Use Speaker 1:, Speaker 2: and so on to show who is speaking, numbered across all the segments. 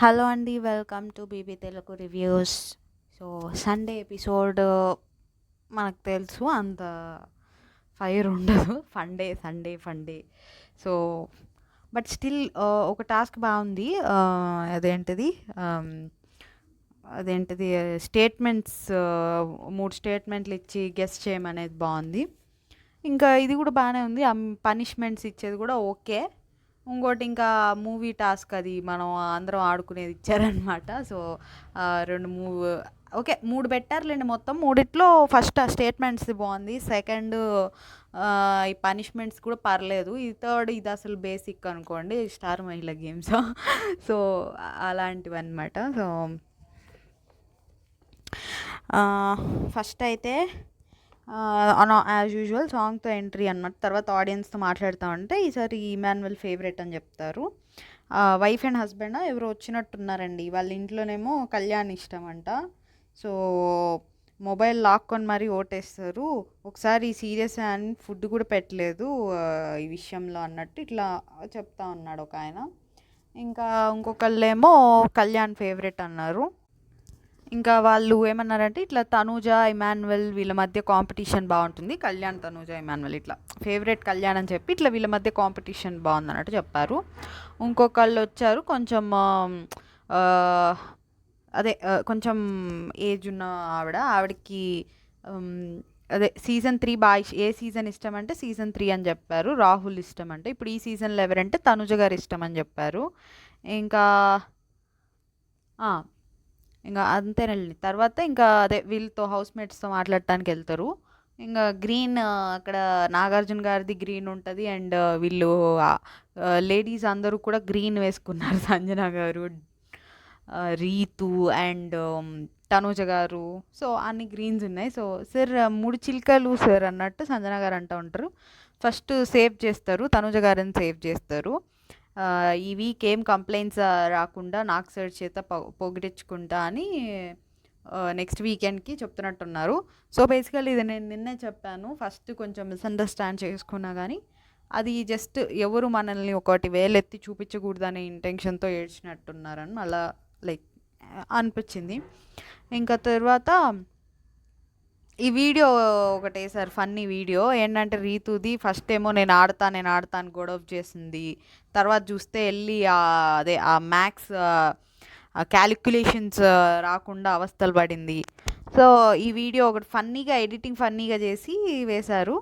Speaker 1: Hello అండి. Welcome to BB Telugu reviews. So, Sunday episode మనకు తెలుసు అంత ఫైర్ ఉండదు. ఫండే. సో, బట్ స్టిల్ ఒక టాస్క్ బాగుంది. అదేంటిది ఆమ్, అదేంటిది స్టేట్మెంట్స్ 3 స్టేట్మెంట్లు ఇచ్చి గెస్ చేయమనేది బాగుంది. ఇంకా ఇది కూడా బాగానే ఉంది. పనిష్మెంట్స్ ఇచ్చేది కూడా ఓకే. ఇంకోటి ఇంకా మూవీ టాస్క్ అది మనం అందరం ఆడుకునేది ఇచ్చారనమాట. సో, 2 ఓకే 3 పెట్టారులేండి మొత్తం. మూడిట్లో ఫస్ట్ ఆ స్టేట్మెంట్స్ది బాగుంది. సెకండ్ ఈ పనిష్మెంట్స్ కూడా పర్లేదు. ఈ థర్డ్ ఇది అసలు బేసిక్ అనుకోండి, స్టార్ మహిళ గేమ్స్. సో, అలాంటివన్నమాట. సో, ఫస్ట్ అయితే యాజ్ యూజువల్ సాంగ్తో ఎంట్రీ అనమాట. తర్వాత ఆడియన్స్తో మాట్లాడుతూ ఉంటే ఈసారి ఇమాన్యువల్ ఫేవరెట్ అని చెప్తారు. వైఫ్ అండ్ హస్బెండ్ ఎవరు వచ్చినట్టున్నారండి. వాళ్ళ ఇంట్లోనేమో కళ్యాణ్ ఇష్టం అంట. సో, మొబైల్ లాక్కొని మరీ ఓటేస్తారు. ఒకసారి సీరియస్ అని ఫుడ్ కూడా పెట్టలేదు ఈ విషయంలో అన్నట్టు ఇట్లా చెప్తా ఉన్నాడు ఒక ఆయన. ఇంకా ఇంకొకళ్ళేమో కళ్యాణ్ ఫేవరెట్ అన్నారు. ఇంకా వాళ్ళు ఏమన్నారంటే ఇట్లా తనూజ ఇమాన్యువల్ వీళ్ళ మధ్య కాంపిటీషన్ బాగుంటుంది. కళ్యాణ్ తనూజ ఇమాన్యువల్ ఇట్లా ఫేవరెట్ కళ్యాణ్ అని చెప్పి ఇట్లా వీళ్ళ మధ్య కాంపిటీషన్ బాగుంది అన్నట్టు చెప్పారు. ఇంకొకళ్ళు వచ్చారు కొంచెం అదే కొంచెం ఏజ్ ఉన్న ఆవిడకి అదే సీజన్ 3 బాగా ఏ సీజన్ ఇష్టం అంటే సీజన్ 3 అని చెప్పారు. రాహుల్ ఇష్టం అంటే ఇప్పుడు ఈ సీజన్లో ఎవరంటే తనుజ గారు ఇష్టం అని చెప్పారు. ఇంకా ఇంకా అంతేనండి. తర్వాత ఇంకా అదే వీళ్ళతో హౌస్మేట్స్తో మాట్లాడటానికి వెళ్తారు. ఇంకా గ్రీన్ అక్కడ నాగార్జున గారిది గ్రీన్ ఉంటుంది. అండ్ వీళ్ళు లేడీస్ అందరూ కూడా గ్రీన్ వేసుకున్నారు. సంజన గారు, రీతు అండ్ తనూజ గారు. సో, అన్ని గ్రీన్స్ ఉన్నాయి. సో, సార్ 3 చిలుకలు సార్ అన్నట్టు సంజన గారు అంటూ ఉంటారు. ఫస్ట్ సేవ్ చేస్తారు, తనూజ గారిని సేవ్ చేస్తారు. ఈ వీక్ ఏం కంప్లైంట్స్ రాకుండా నాకు సార్ చేత పొగిడించుకుంటా అని నెక్స్ట్ వీకెండ్కి చెప్తున్నట్టున్నారు. సో, బేసికల్లీ ఇది నేను నిన్నే చెప్పాను. ఫస్ట్ కొంచెం మిస్అండర్స్టాండ్ చేసుకున్నా కానీ అది జస్ట్ ఎవరు మనల్ని ఒకటి వేలెత్తి చూపించకూడదనే ఇంటెన్షన్తో ఏడ్చినట్టున్నారని అలా లైక్ అనిపించింది. ఇంకా తర్వాత ఈ వీడియో ఒకటే సార్ ఫన్నీ వీడియో ఏంటంటే రీతుది ఫస్ట్ ఏమో నేను ఆడతాను గొడవ చేసింది. తర్వాత చూస్తే వెళ్ళి అదే ఆ మ్యాథ్స్ క్యాలిక్యులేషన్స్ రాకుండా అవస్థలు పడింది. సో, ఈ వీడియో ఒకటి ఫన్నీగా ఎడిటింగ్ ఫన్నీగా చేసి వేశారు.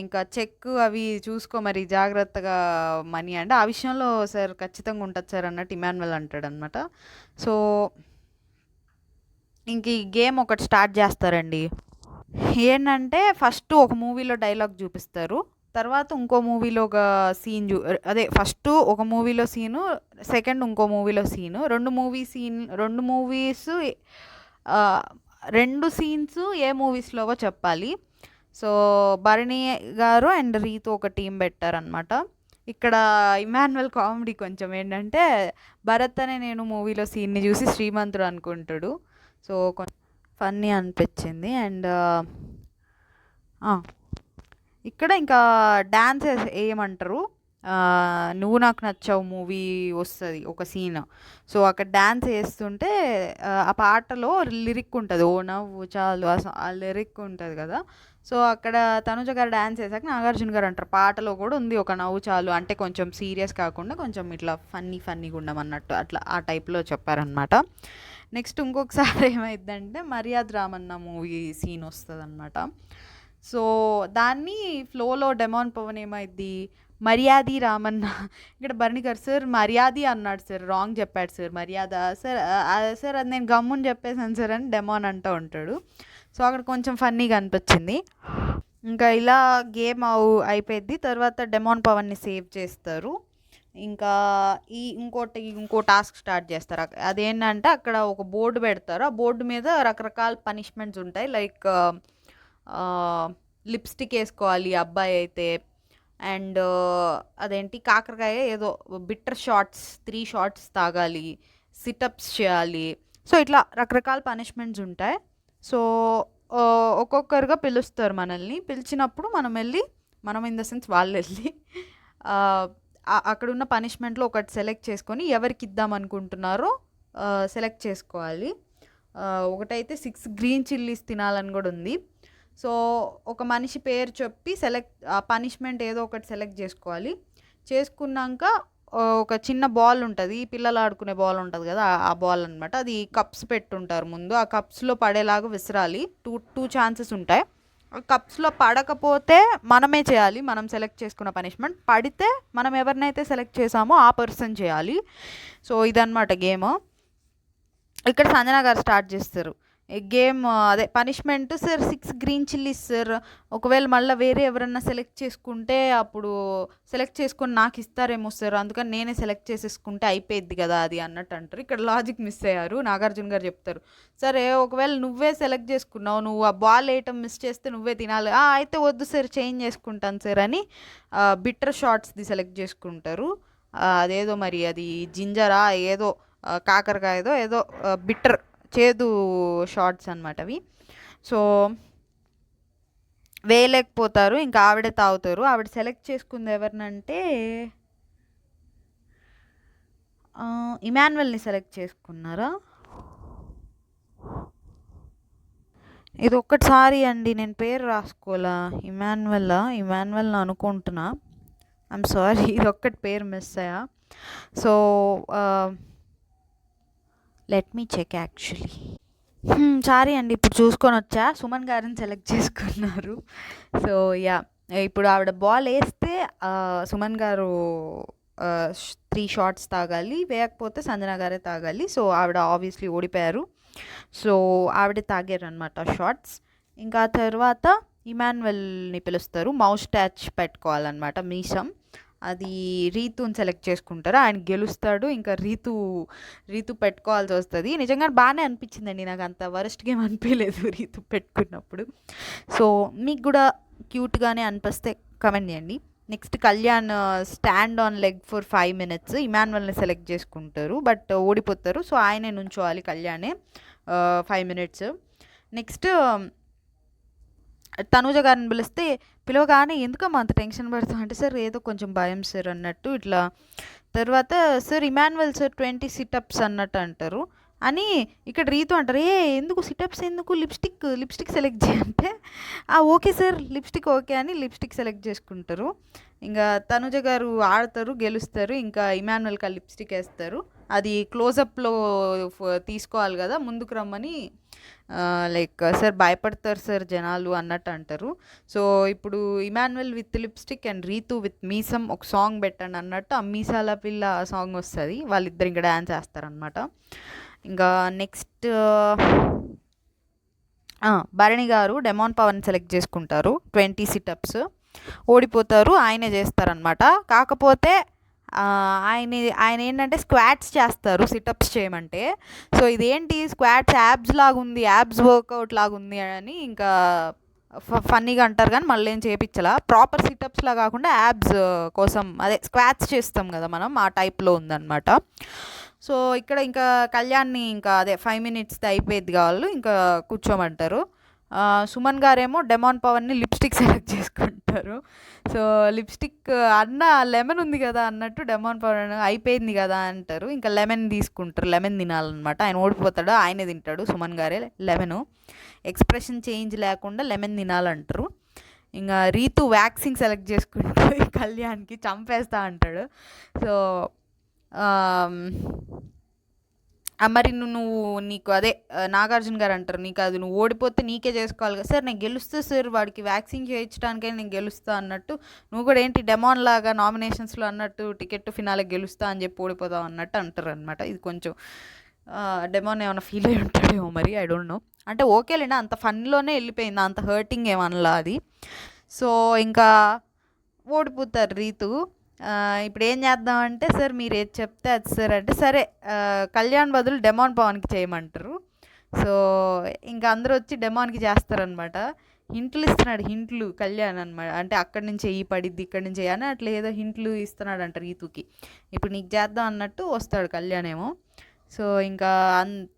Speaker 1: ఇంకా చెక్ అవి చూసుకో మరి జాగ్రత్తగా మనీ అంటే ఆ విషయంలో సార్ ఖచ్చితంగా ఉంటుంది సార్ అన్నట్టు ఇమాన్యువల్ అంటాడు అనమాట. సో, ఇంక ఈ గేమ్ ఒకటి స్టార్ట్ చేస్తారండి. ఏంటంటే ఫస్ట్ ఒక మూవీలో డైలాగ్ చూపిస్తారు. తర్వాత ఇంకో మూవీలో ఒక సీన్ అదే ఫస్ట్ ఒక మూవీలో సీను, సెకండ్ ఇంకో మూవీలో సీను. 2 మూవీస్ 2 సీన్స్ ఏ మూవీస్లోవో చెప్పాలి. సో, భరణి గారు అండ్ రీతు ఒక టీం పెట్టారనమాట. ఇక్కడ ఇమాన్యువల్ కామెడీ కొంచెం ఏంటంటే భరత్ అనే నేను మూవీలో సీన్ని చూసి శ్రీమంతుడు అనుకుంటాడు. సో, ఫన్నీ అనిపించింది. అండ్ ఇక్కడ ఇంకా డ్యాన్స్ వేయమంటారు. నువ్వు నాకు నచ్చావు మూవీ వస్తుంది ఒక సీన్. సో, అక్కడ డ్యాన్స్ వేస్తుంటే ఆ పాటలో లిరిక్ ఉంటుంది, ఓ నవ్వు చాలు ఆ లిరిక్ ఉంటుంది కదా. సో, అక్కడ తనుజ గారు డ్యాన్స్ వేసాక నాగార్జున గారు అంటారు పాటలో కూడా ఉంది ఒక నవ్వు చాలు, అంటే కొంచెం సీరియస్ కాకుండా కొంచెం ఇట్లా ఫన్నీగా ఉండమన్నట్టు అట్లా ఆ టైప్లో చెప్పారనమాట. నెక్స్ట్ ఇంకొకసారి ఏమైందంటే మర్యాద రామన్న మూవీ సీన్ వస్తుంది అనమాట. సో, దాన్ని ఫ్లోలో డెమాన్ పవన్ ఏమైద్ది మర్యాది రామన్న ఇక్కడ భరణి గారు సార్ మర్యాది అన్నాడు సార్, రాంగ్ చెప్పాడు సార్, మర్యాద సార్ సార్ అది నేను గమ్ముని చెప్పేసాను సార్ అని డెమాన్ అంటూ ఉంటాడు. సో, అక్కడ కొంచెం ఫన్నీగా అనిపించింది. ఇంకా ఇలా గేమ్ అయిపోయింది. తర్వాత డెమాన్ పవన్ని సేవ్ చేస్తారు. ఇంకా ఇంకో టాస్క్ స్టార్ట్ చేస్తారు. అదేంటంటే అక్కడ ఒక బోర్డు పెడతారు. ఆ బోర్డు మీద రకరకాల పనిష్మెంట్స్ ఉంటాయి. లైక్ లిప్స్టిక్ వేసుకోవాలి అబ్బాయి అయితే. అండ్ అదేంటి కాకరకాయ ఏదో బిట్టర్ షాట్స్ 3 షాట్స్ తాగాలి, సిటప్స్ చేయాలి. సో, ఇట్లా రకరకాల పనిష్మెంట్స్ ఉంటాయి. సో, ఒక్కొక్కరుగా పిలుస్తారు మనల్ని. పిలిచినప్పుడు మనం ఇన్ ద సెన్స్ వాళ్ళు వెళ్ళి అక్కడున్న పనిష్మెంట్‌లో ఒకటి సెలెక్ట్ చేసుకొని ఎవరికిద్దాం అనుకుంటున్నారో సెలెక్ట్ చేసుకోవాలి. ఒకటైతే 6 గ్రీన్ చిల్లీస్ తినాలని గూడా ఉంది. సో, ఒక మనిషి పేరు చెప్పి ఆ పనిష్మెంట్ ఏదో ఒకటి సెలెక్ట్ చేసుకోవాలి. చేసుకున్నాక ఒక చిన్న బాల్ ఉంటది. పిల్లలు ఆడుకునే బాల్ ఉంటది గదా! ఆ బాల్ అనమాట. అది కప్స్ పెట్టుంటారు ముందు. ఆ కప్స్‌లో పడేలాగా విసరాలి. 2 ఛాన్సెస్ ఉంటాయి. కప్స్‌లో పడకపోతే మనమే చేయాలి. మనం సెలెక్ట్ చేసుకున్న పనిష్మెంట్. పడితే మనం ఎవరినైతే సెలెక్ట్ చేసామో ఆ పర్సన్ చేయాలి. సో, ఇదనమాట గేమ్. ఇక్కడ సంజన గారు స్టార్ట్ చేస్తారు. గేమ్ అదే punishment sir 6 green chillies sir. ఒకవేళ మళ్ళీ వేరే ఎవరన్నా సెలెక్ట్ చేసుకుంటే అప్పుడు సెలెక్ట్ చేసుకొని నాకు ఇస్తారేమో సార్. అందుకని నేనే సెలెక్ట్ చేసేసుకుంటే అయిపోయిద్ది కదా అది అన్నట్టు అంటారు. ఇక్కడ లాజిక్ మిస్ అయ్యారు. నాగార్జున గారు చెప్తారు, సరే ఒకవేళ నువ్వే సెలెక్ట్ చేసుకున్నావు, నువ్వు ఆ బాల్ వేయటం మిస్ చేస్తే నువ్వే తినాలి. అయితే వద్దు సార్ చేంజ్ చేసుకుంటాను సార్ అని బిట్టర్ షార్ట్స్ది సెలెక్ట్ చేసుకుంటారు. అదేదో మరి అది జింజరా ఏదో కాకరకాయదో ఏదో బిట్టర్ చేదు షార్ట్స్ అనమాట అవి. సో వేయలేకపోతారు. ఇంకా ఆవిడే తాగుతారు. ఆవిడ సెలెక్ట్ చేసుకుంది ఎవరినంటే ఇమాన్యువల్ని సెలెక్ట్ చేసుకున్నారా? ఇది ఒక్కటిసారి అండి నేను పేరు రాసుకోవాలా. ఇమాన్యువల్ అనుకుంటున్నా. ఐఎమ్ సారీ, ఇది ఒక్కటి పేరు మిస్ అయ్యా. So let me check actually. Sorry అండి, ఇప్పుడు చూసుకొని వచ్చా. సుమన్ గారిని సెలెక్ట్ చేసుకున్నారు. సో యా, ఇప్పుడు ఆవిడ బాల్ వేస్తే సుమన్ గారు 3 షాట్స్ తాగాలి. వేయకపోతే సంజన గారే తాగాలి. సో ఆవిడ ఆబ్వియస్లీ ఓడిపోయారు. సో ఆవిడ తాగారు అనమాట షార్ట్స్. ఇంకా తర్వాత ఇమాన్యువల్ని పిలుస్తారు. మౌస్ ట్యాచ్ పెట్టుకోవాలన్నమాట, మీసం. అది రీతుని సెలెక్ట్ చేసుకుంటారు. ఆయన గెలుస్తాడు. ఇంకా రీతు పెట్టుకోవాల్సి వస్తుంది. నిజంగా బాగానే అనిపించిందండి, నాకు అంత వరస్ట్ గేమ్ అనిపించలేదు రీతు పెట్టుకున్నప్పుడు. సో మీకు కూడా క్యూట్గానే అనిపిస్తే కమెంట్ చేయండి. Next Kalyan stand on leg for 5 minutes. ఇమాన్యువల్ని సెలెక్ట్ చేసుకుంటారు, బట్ ఓడిపోతారు. సో ఆయనే నుంచోవాలి, కళ్యాణే 5 minutes. నెక్స్ట్ తనూజ గారిని పిలిస్తే పిలవగానే ఎందుకమ్మా అంత టెన్షన్ పడుతుంది అంటే, సార్ ఏదో కొంచెం భయం సార్ అన్నట్టు ఇట్లా. తర్వాత సార్ ఇమాన్యువల్ సార్ 20 సిటప్స్ అన్నట్టు అంటారు. అని ఇక్కడ రీతు అంటారు, ఎందుకు సిటప్స్ ఎందుకు, లిప్స్టిక్ సెలెక్ట్ చేయంటే ఓకే సార్ లిప్స్టిక్ ఓకే అని లిప్స్టిక్ సెలెక్ట్ చేసుకుంటారు. ఇంకా తనుజ గారు ఆడతారు, గెలుస్తారు. ఇంకా ఇమాన్యువల్కి ఆ లిప్స్టిక్ వేస్తారు. అది క్లోజప్లో తీసుకోవాలి కదా, ముందుకు రమ్మని లైక్ సార్ భయపడతారు సార్ జనాలు అన్నట్టు అంటారు. సో ఇప్పుడు Emmanuel with lipstick and Rithu with మీసం ఒక సాంగ్ పెట్టండి అన్నట్టు ఆ మీసాల పిల్ల సాంగ్ వస్తుంది. వాళ్ళిద్దరు ఇంకా డ్యాన్స్ చేస్తారనమాట. ఇంకా next Bharani garu demon Pawan select చేసుకుంటారు. 20 సిటప్స్. ఓడిపోతారు, ఆయనే చేస్తారనమాట. కాకపోతే ఆయన ఏంటంటే స్క్వాట్స్ చేస్తారు సిటప్స్ చేయమంటే. సో ఇదేంటి స్క్వాట్స్ యాబ్స్ లాగా ఉంది, యాబ్స్ వర్కౌట్ లాగా ఉంది అని ఇంకా ఫన్నీగా అంటారు. కానీ మళ్ళీ ఏం చేయించాల, ప్రాపర్ సిటప్స్లా కాకుండా యాబ్స్ కోసం అదే స్క్వాట్స్ చేస్తాం కదా మనం, ఆ టైప్లో ఉందన్నమాట. సో ఇక్కడ ఇంకా కళ్యాణ్ని ఇంకా అదే 5 minutes అయిపోయేది కావాలి, ఇంకా కూర్చోమంటారు. సుమన్ గారేమో డెమాన్ పవన్ని లిప్స్టిక్ సెలెక్ట్ చేసుకుంటారు. సో లిప్స్టిక్ అన్న లెమన్ ఉంది కదా అన్నట్టు డెమాన్ పవన్ అయిపోయింది కదా అంటారు. ఇంకా లెమన్ తీసుకుంటారు, లెమన్ తినాలన్నమాట. ఆయన ఓడిపోతాడు, ఆయనే తింటాడు సుమన్ గారే లెమను. ఎక్స్ప్రెషన్ చేంజ్ లేకుండా లెమన్ తినాలంటారు. ఇంకా రీతు వ్యాక్సింగ్ సెలెక్ట్ చేసుకుంటారు, కళ్యాణ్కి చంపేస్తా అంటాడు. సో మరి నీకు అదే నాగార్జున గారు అంటారు, నీకు అది నువ్వు ఓడిపోతే నీకే చేసుకోవాలి కదా సార్. నేను గెలుస్తా సార్, వాడికి వ్యాక్సిన్ చేయించడానికైనా నేను గెలుస్తా అన్నట్టు, నువ్వు కూడా ఏంటి డెమాన్ లాగా నామినేషన్స్లో అన్నట్టు టికెట్ ఫినాలే గెలుస్తా అని చెప్పి ఓడిపోతావు అన్నట్టు అంటారు అనమాట. ఇది కొంచెం డెమాన్ ఏమైనా ఫీల్ అయి ఉంటాడేమో మరి, ఐ డోంట్ నో. అంటే ఓకేలేండి, అంత ఫన్లోనే వెళ్ళిపోయింది, అంత హర్టింగ్ ఏమనలా అది. సో ఇంకా ఓడిపోతారు రీతు. ఇప్పుడు ఏం చేద్దామంటే, సార్ మీరు ఏది చెప్తే అది సార్ అంటే, సరే కళ్యాణ్ బదులు డెమాన్ పవన్కి చేయమంటారు. సో ఇంకా అందరూ వచ్చి డెమాన్కి చేస్తారనమాట. హింట్లు ఇస్తున్నాడు, హింట్లు కళ్యాణ్ అనమాట. అంటే అక్కడి నుంచి ఈ పడిద్ది, ఇక్కడి నుంచి అని అట్లా ఏదో హింట్లు ఇస్తున్నాడు అంట రీతుకి. ఇప్పుడు నీకు చేద్దాం అన్నట్టు వస్తాడు కళ్యాణ్ ఏమో. సో ఇంకా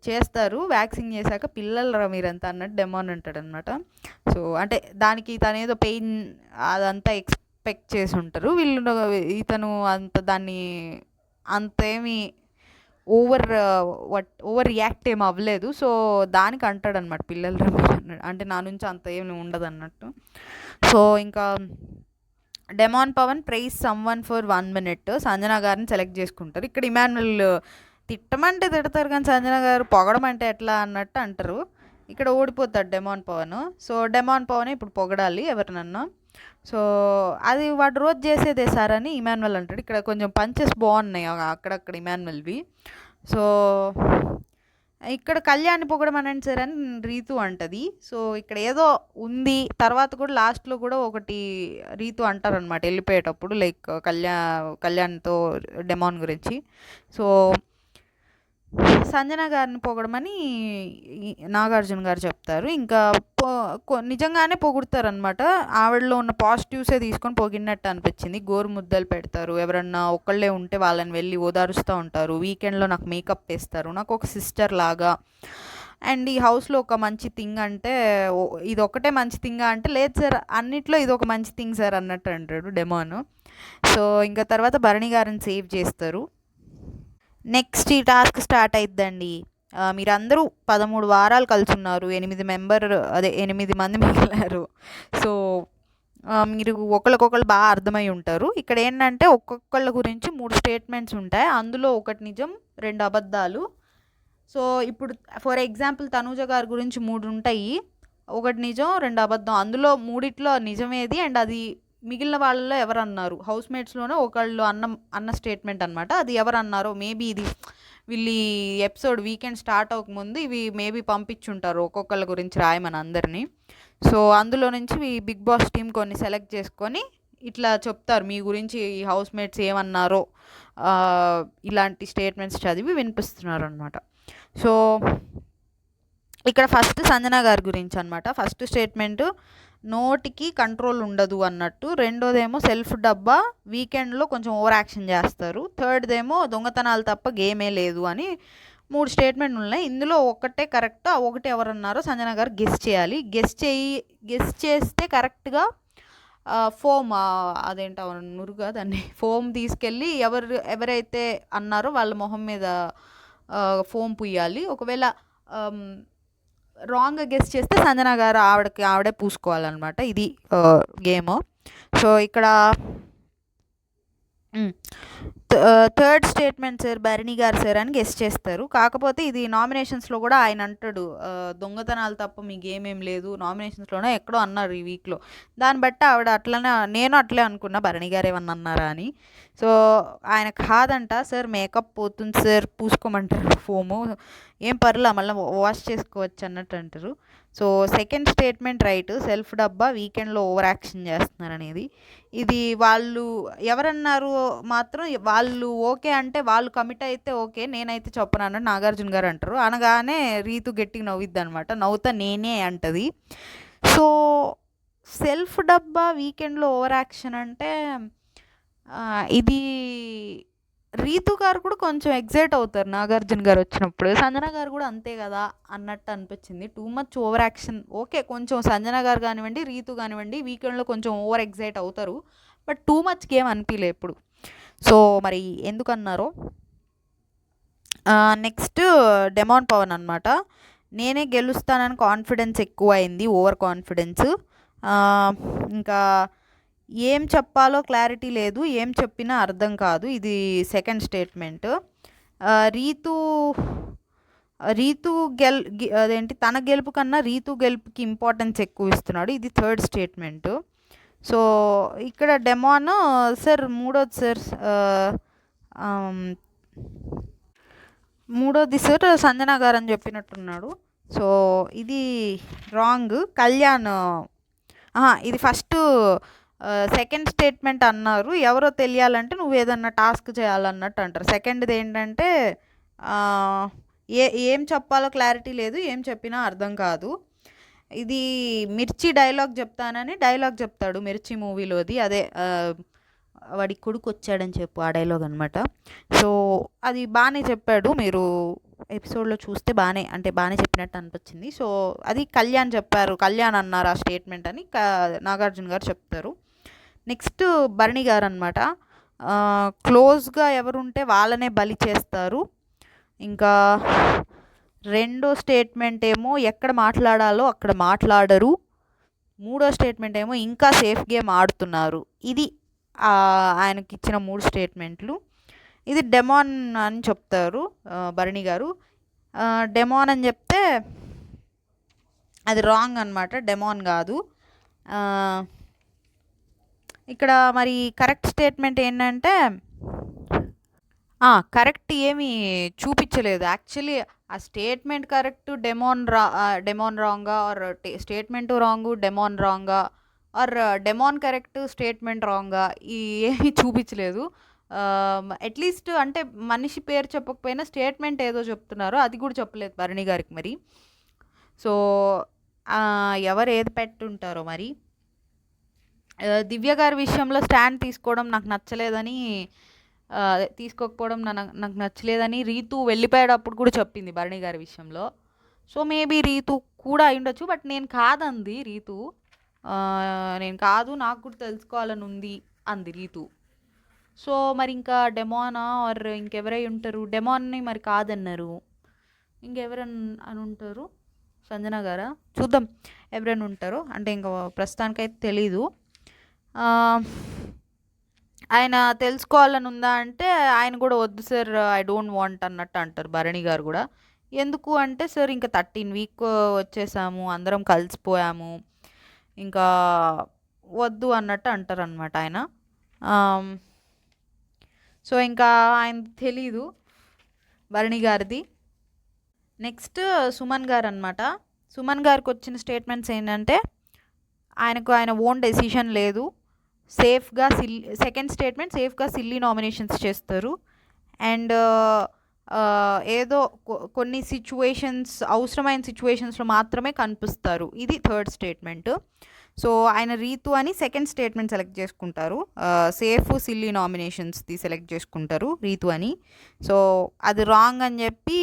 Speaker 1: చేస్తారు. వ్యాక్సిన్ చేశాక పిల్లలరా మీరంతా అన్నట్టు డెమాన్ అంటాడు అనమాట. సో అంటే దానికి తనేదో పెయిన్ అదంతా ఎక్స్పెక్ట్ చేసి ఉంటారు వీళ్ళు. ఇతను దాన్ని అంతేమి ఓవర్ రియాక్ట్ ఏమి అవ్వలేదు. సో దానికి అంటాడనమాట పిల్లలు రమ్మని, అంటే నా నుంచి అంత ఏమి ఉండదు అన్నట్టు. సో ఇంకా demon Pavan prize someone for 1 minute Sanjana గారిని సెలెక్ట్ చేసుకుంటారు. ఇక్కడ ఇమాన్యుల్ తిట్టమంటే తిడతారు కానీ సంజన గారు పొగడమంటే ఎట్లా అన్నట్టు అంటారు. ఇక్కడ ఓడిపోతాడు demon Pavan. So demon Pavan ఇప్పుడు పొగడాలి ఎవరినన్నా. సో అది వాడు రోజు చేసేదే సార్ అని ఇమాన్యుల్ అంటాడు. ఇక్కడ కొంచెం పంచెస్ బాగున్నాయి అక్కడక్కడ ఇమాన్యుల్వి. సో ఇక్కడ కళ్యాణ్ని పొగడమనండి సార్ అని రీతు అంటది. సో ఇక్కడ ఏదో ఉంది. తర్వాత కూడా లాస్ట్లో కూడా ఒకటి రీతు అంటారనమాట వెళ్ళిపోయేటప్పుడు, లైక్ కళ్యాణ్తో డెమాన్ గురించి. సో సంజన గారిని పొగడమని నాగార్జున గారు చెప్తారు. ఇంకా నిజంగానే పొగుడతారనమాట. ఆవిడలో ఉన్న పాజిటివ్సే తీసుకొని పొగిడినట్టు అనిపించింది. గోరు ముద్దలు పెడతారు, ఎవరన్నా ఒకళ్ళే ఉంటే వాళ్ళని వెళ్ళి ఓదారుస్తూ ఉంటారు, వీకెండ్లో నాకు మేకప్ వేస్తారు, నాకు ఒక సిస్టర్ లాగా. అండ్ ఈ హౌస్లో ఒక మంచి థింగ్ అంటే ఇది ఒకటే మంచి థింగా అంటే లేదు సార్ అన్నిట్లో ఇది ఒక మంచి థింగ్ సార్ అన్నట్టు అంటాడు డెమాన్. సో ఇంకా తర్వాత భరణి గారిని సేవ్ చేస్తారు. నెక్స్ట్ ఈ టాస్క్ స్టార్ట్ అయిద్దండి. మీరందరూ 13 వారాలు కలుసున్నారు, 8 మంది మిగిలారు. సో మీరు ఒకళ్ళకొకళ్ళు బాగా అర్థమై ఉంటారు. ఇక్కడ ఏంటంటే ఒక్కొక్కళ్ళ గురించి 3 స్టేట్మెంట్స్ ఉంటాయి, అందులో ఒకటి నిజం 2 అబద్ధాలు. సో ఇప్పుడు ఫర్ ఎగ్జాంపుల్ తనూజ గారి గురించి 3 ఉంటాయి, ఒకటి నిజం 2 అబద్ధం. అందులో 3 నిజమేది అండ్ అది మిగిలిన వాళ్ళలో ఎవరు అన్నారు, హౌస్ మేట్స్లోనే ఒకళ్ళు అన్న స్టేట్మెంట్ అనమాట. అది ఎవరు అన్నారో మేబీ ఇది వీళ్ళు ఎపిసోడ్ వీకెండ్ స్టార్ట్ అవ్వకముందు ఇవి మేబీ పంపించుంటారు ఒక్కొక్కళ్ళ గురించి రాయమని అందరినీ. సో అందులో నుంచి బిగ్ బాస్ టీం కొన్ని సెలెక్ట్ చేసుకొని ఇట్లా చెప్తారు మీ గురించి ఈ హౌస్ మేట్స్ ఏమన్నారో, ఇలాంటి స్టేట్మెంట్స్ చదివి వినిపిస్తున్నారు అనమాట. సో ఇక్కడ ఫస్ట్ సంజన గారి గురించి అనమాట. ఫస్ట్ స్టేట్మెంట్ నోటికి కంట్రోల్ ఉండదు అన్నట్టు, రెండోదేమో సెల్ఫ్ డబ్బా, వీకెండ్లో కొంచెం ఓవర్ యాక్షన్ చేస్తారు, థర్డ్దేమో దొంగతనాలు తప్ప గేమే లేదు అని 3 స్టేట్మెంట్లు ఉన్నాయి. ఇందులో ఒకటే కరెక్ట్, ఆ ఒకటి ఎవరన్నారో సంజన గారు గెస్ చేయాలి. గెస్ చేస్తే కరెక్ట్గా ఫోమ్ అదేంట నురుగా దాన్ని ఫోమ్ తీసుకెళ్ళి ఎవరైతే అన్నారో వాళ్ళ మొహం మీద ఫోమ్ పుయ్యాలి. ఒకవేళ రాంగ్గా గెస్ చేస్తే సంజన గారు ఆవిడే పూసుకోవాలన్నమాట. ఇది గేమ్. సో ఇక్కడ third statement sir Bharani garu sir అని గెస్ చేస్తారు. కాకపోతే ఇది నామినేషన్స్లో కూడా ఆయన అంటాడు దొంగతనాలు తప్ప మీ గేమ్ ఏం లేదు, నామినేషన్స్లోనే ఎక్కడో అన్నారు ఈ వీక్లో. దాన్ని బట్టి ఆవిడ అట్లనే, నేను అట్లే అనుకున్నా భరణి గారు ఏమన్నా అన్నారా అని. సో ఆయన కాదంట సార్ మేకప్ పోతుంది సార్ పూసుకోమంటారు ఫోము, ఏం పర్లా మళ్ళీ వాష్ చేసుకోవచ్చు అన్నట్టు అంటారు. So second statement right, self డబ్బా వీకెండ్లో ఓవర్ యాక్షన్ చేస్తున్నారు అనేది. ఇది వాళ్ళు ఎవరన్నారు మాత్రం వాళ్ళు ఓకే అంటే వాళ్ళు కమిట్ అయితే ఓకే, నేనైతే చెప్పను అన్నట్టు నాగార్జున గారు అంటారు. అనగానే రీతు గట్టిగా నవ్విద్ది అనమాట, నవ్వుతా నేనే అంటది. సో సెల్ఫ్ డబ్బా వీకెండ్లో ఓవర్ యాక్షన్ అంటే ఇది రీతు గారు కూడా కొంచెం ఎగ్జైట్ అవుతారు నాగార్జున గారు వచ్చినప్పుడు, సంజన గారు కూడా అంతే కదా అన్నట్టు అనిపించింది. Too much over action. Okay కొంచెం సంజన గారు కానివ్వండి రీతు కానివ్వండి వీకెండ్లో కొంచెం ఓవర్ ఎగ్జైట్ అవుతారు, బట్ టూ మచ్ గేమ్ అనిపించలే ఎప్పుడు. సో మరి ఎందుకన్నారో. నెక్స్ట్ డెమాన్ పవన్ అనమాట. నేనే గెలుస్తానని కాన్ఫిడెన్స్ ఎక్కువ అయింది, ఓవర్ కాన్ఫిడెన్స్. ఇంకా ఏం చెప్పాలో క్లారిటీ లేదు, ఏం చెప్పినా అర్థం కాదు, ఇది సెకండ్ స్టేట్మెంట్. రీతు అదేంటి తన గెలుపు కన్నా రీతు గెలుపుకి ఇంపార్టెన్స్ ఎక్కువ ఇస్తున్నాడు, ఇది థర్డ్ స్టేట్మెంట్. సో ఇక్కడ డెమాన్ సార్ మూడోది సార్ సంజన గారు అని చెప్పినట్టున్నాడు. సో ఇది రాంగ్. కళ్యాణ్ ఇది ఫస్ట్ సెకండ్ స్టేట్మెంట్ అన్నారు, ఎవరో తెలియాలంటే నువ్వు ఏదన్నా టాస్క్ చేయాలన్నట్టు అంటారు. సెకండ్ది ఏంటంటే ఏం చెప్పాలో క్లారిటీ లేదు, ఏం చెప్పినా అర్థం కాదు. ఇది మిర్చి డైలాగ్ చెప్తానని డైలాగ్ చెప్తాడు మిర్చి మూవీలోది, అదే వాడి కొడుకు వచ్చాడని చెప్పు ఆ డైలాగ్ అనమాట. సో అది బాగానే చెప్పాడు, మీరు ఎపిసోడ్లో చూస్తే బాగానే చెప్పినట్టు అనిపించింది. సో అది కళ్యాణ్ చెప్పారు, కళ్యాణ్ అన్నారు ఆ స్టేట్మెంట్ అని నాగార్జున గారు చెప్తారు. నెక్స్ట్ భరణి గారు అనమాట. క్లోజ్గా ఎవరుంటే వాళ్ళనే బలి చేస్తారు. ఇంకా రెండో స్టేట్మెంట్ ఏమో ఎక్కడ మాట్లాడాలో అక్కడ మాట్లాడరు. మూడో స్టేట్మెంట్ ఏమో ఇంకా సేఫ్ గేమ్ ఆడుతున్నారు. ఇది ఆయనకి ఇచ్చిన 3 స్టేట్మెంట్లు. ఇది డెమాన్ అని చెప్తారు భరణి గారు. డెమాన్ అని చెప్తే అది రాంగ్ అనమాట, డెమాన్ కాదు. ఇక్కడ మరి కరెక్ట్ స్టేట్మెంట్ ఏంటంటే కరెక్ట్ ఏమీ చూపించలేదు. యాక్చువల్లీ ఆ స్టేట్మెంట్ కరెక్ట్, డెమాన్ రాంగా, ఆర్ స్టేట్మెంట్ రాంగు డెమాన్ రాంగా, ఆర్ డెమాన్ కరెక్ట్ స్టేట్మెంట్ రాంగా, ఏమీ చూపించలేదు. అట్లీస్ట్ అంటే మనిషి పేరు చెప్పకపోయినా స్టేట్మెంట్ ఏదో చెప్తున్నారు, అది కూడా చెప్పలేదు భరణి గారికి. మరి సో ఎవరు ఏది పెట్టుంటారో మరి. దివ్య గారి విషయంలో స్టాండ్ తీసుకోవడం నాకు నచ్చలేదని, తీసుకోకపోవడం నాకు నచ్చలేదని రీతు వెళ్ళిపోయేటప్పుడు కూడా చెప్పింది భరణి గారి విషయంలో. సో మేబీ రీతు కూడా అయి ఉండొచ్చు, బట్ నేను కాదంది రీతు. నేను కాదు, నాకు కూడా తెలుసుకోవాలని ఉంది అంది రీతు. సో మరి ఇంకా డెమానా ఆర్ ఇంకెవరై ఉంటారు? డెమాన్ని మరి కాదన్నారు, ఇంకెవరని ఉంటారు? సంజన గారా? చూద్దాం ఎవరైనా ఉంటారో. అంటే ఇంకా ప్రస్తుతానికైతే తెలీదు. ఆయన తెలుసుకోవాలని ఉందా అంటే ఆయన కూడా వద్దు సార్, ఐ డోంట్ వాంట్ అన్నట్టు అంటారు భరణి గారు కూడా. ఎందుకు అంటే సార్ ఇంకా 13 వీక్ వచ్చేసాము, అందరం కలిసిపోయాము, ఇంకా వద్దు అన్నట్టు అంటారు అనమాట ఆయన. సో ఇంకా ఆయన తెలీదు భరణి గారిది. నెక్స్ట్ సుమన్ గారు అనమాట. సుమన్ గారికి వచ్చిన స్టేట్మెంట్స్ ఏంటంటే ఆయన ఓన్ డెసిషన్ లేదు, సేఫ్గా సెకండ్ స్టేట్మెంట్ సేఫ్గా సిల్లీ నామినేషన్స్ చేస్తారు, అండ్ ఏదో కొన్ని సిచ్యువేషన్స్, అవసరమైన సిచ్యువేషన్స్లో మాత్రమే కనిపిస్తారు. ఇది థర్డ్ స్టేట్మెంట్. సో ఆయన రీతు అని సెకండ్ స్టేట్మెంట్ సెలెక్ట్ చేసుకుంటారు, సేఫ్ సిల్లీ నామినేషన్స్ది సెలెక్ట్ చేసుకుంటారు రీతు అని. సో అది రాంగ్ అని చెప్పి